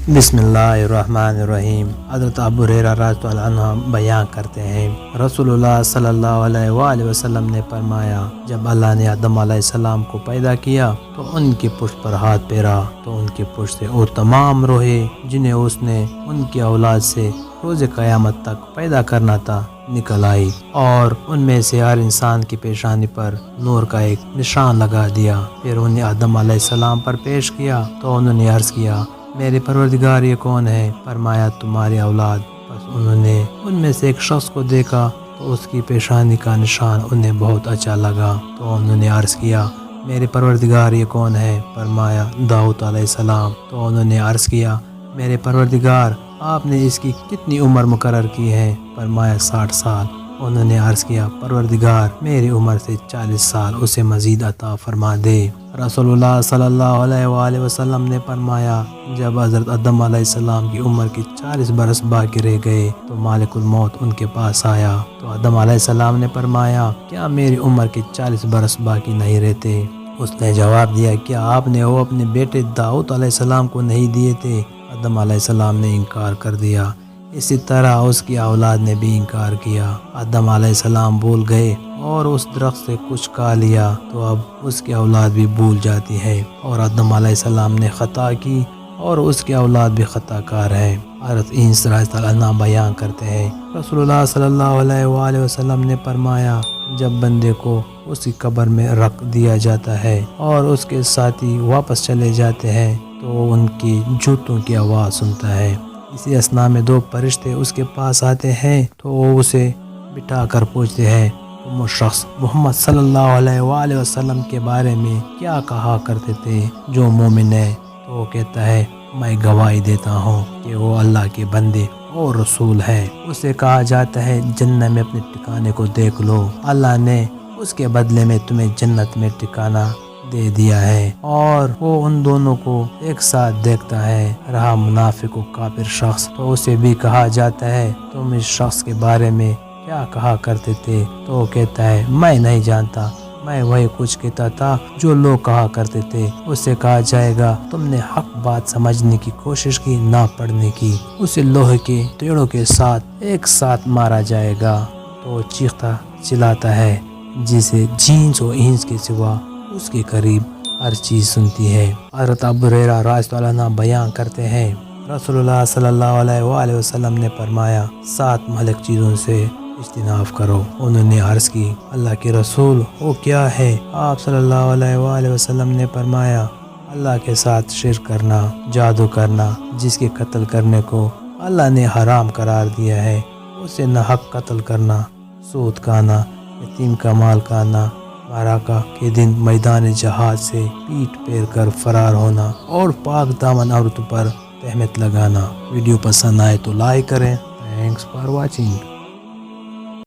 بسم اللہ الرحمن الرحیم۔ حضرت ابو ہریرہ رضی اللہ عنہ بیان کرتے ہیں، رسول اللہ صلی اللہ علیہ وآلہ وسلم نے فرمایا، جب اللہ نے آدم علیہ السلام کو پیدا کیا تو ان کی پشت پر ہاتھ پھیرا تو ان کی پشت سے وہ تمام روحیں جنہیں اس نے ان کی اولاد سے روز قیامت تک پیدا کرنا تھا نکل آئی، اور ان میں سے ہر انسان کی پیشانی پر نور کا ایک نشان لگا دیا۔ پھر انہیں آدم علیہ السلام پر پیش کیا تو انہوں نے عرض کیا، میرے پروردگار یہ کون ہے؟ فرمایا، تمہاری اولاد۔ بس انہوں نے ان میں سے ایک شخص کو دیکھا تو اس کی پیشانی کا نشان انہیں بہت اچھا لگا تو انہوں نے عرض کیا، میرے پروردگار یہ کون ہے؟ فرمایا، داؤد علیہ السلام۔ تو انہوں نے عرض کیا، میرے پروردگار آپ نے اس کی کتنی عمر مقرر کی ہے؟ فرمایا، 60 سال۔ انہوں نے عرض کیا، پروردگار میری عمر سے 40 سال اسے مزید عطا فرما دے۔ رسول اللہ صلی اللہ علیہ وآلہ وسلم نے فرمایا، جب حضرت آدم علیہ السلام کی عمر کے 40 برس باقی رہ گئے تو مالک الموت ان کے پاس آیا تو آدم علیہ السلام نے فرمایا، کیا میری عمر کے 40 برس باقی نہیں رہتے؟ اس نے جواب دیا، کیا آپ نے وہ اپنے بیٹے داؤد علیہ السلام کو نہیں دیے تھے؟ آدم علیہ السلام نے انکار کر دیا۔ اسی طرح اس کی اولاد نے بھی انکار کیا۔ آدم علیہ السلام بھول گئے اور اس درخت سے کچھ کھا لیا تو اب اس کی اولاد بھی بھول جاتی ہے، اور آدم علیہ السلام نے خطا کی اور اس کی اولاد بھی خطا کار ہے۔ حضرت انس رضی اللہ عنہ بیان کرتے ہیں، رسول اللہ صلی اللہ علیہ وآلہ وسلم نے فرمایا، جب بندے کو اس کی قبر میں رکھ دیا جاتا ہے اور اس کے ساتھی واپس چلے جاتے ہیں تو ان کی جوتوں کی آواز سنتا ہے۔ اسی اثنا میں 2 فرشتے اس کے پاس آتے ہیں تو وہ اسے بٹھا کر پوچھتے ہیں، تم وہ شخص محمد صلی اللہ علیہ وآلہ وسلم کے بارے میں کیا کہا کرتے تھے جو مومن ہے؟ تو وہ کہتا ہے، میں گواہی دیتا ہوں کہ وہ اللہ کے بندے اور رسول ہے۔ اسے کہا جاتا ہے، جنت میں اپنے ٹھکانے کو دیکھ لو، اللہ نے اس کے بدلے میں تمہیں جنت میں ٹھکانہ دے دیا ہے۔ اور وہ ان دونوں کو ایک ساتھ دیکھتا ہے۔ رہا منافق و کافر شخص تو اسے بھی کہا جاتا ہے، تم اس شخص کے بارے میں کیا کہا کرتے تھے؟ تو وہ کہتا ہے، میں نہیں جانتا، میں وہی کچھ کہتا تھا جو لوگ کہا کرتے تھے۔ اسے کہا جائے گا، تم نے حق بات سمجھنے کی کوشش کی، نہ پڑھنے کی۔ اسے لوہے کے ٹیڑوں کے ساتھ ایک ساتھ مارا جائے گا تو وہ چیختا چلاتا ہے، جسے جینس و انس کے سوا اس کے قریب ہر چیز سنتی ہے۔ حضرت ابو ہریرہ رضی اللہ عنہ بیان کرتے ہیں، رسول اللہ صلی اللہ علیہ وآلہ وسلم نے فرمایا، 7 مہلک چیزوں سے اجتناب کرو۔ انہوں نے عرض کی، اللہ کے رسول وہ کیا ہے؟ آپ صلی اللہ علیہ وآلہ وسلم نے فرمایا، اللہ کے ساتھ شرک کرنا، جادو کرنا، جس کے قتل کرنے کو اللہ نے حرام قرار دیا ہے، اسے ناحق قتل کرنا، سود کھانا، یتیم کا مال کھانا، معرکہ کے دن میدان جہاد سے پیٹ پھیر کر فرار ہونا، اور پاک دامن عورتوں پر تہمت لگانا۔ ویڈیو پسند آئے تو لائک کریں۔ Thanks for watching.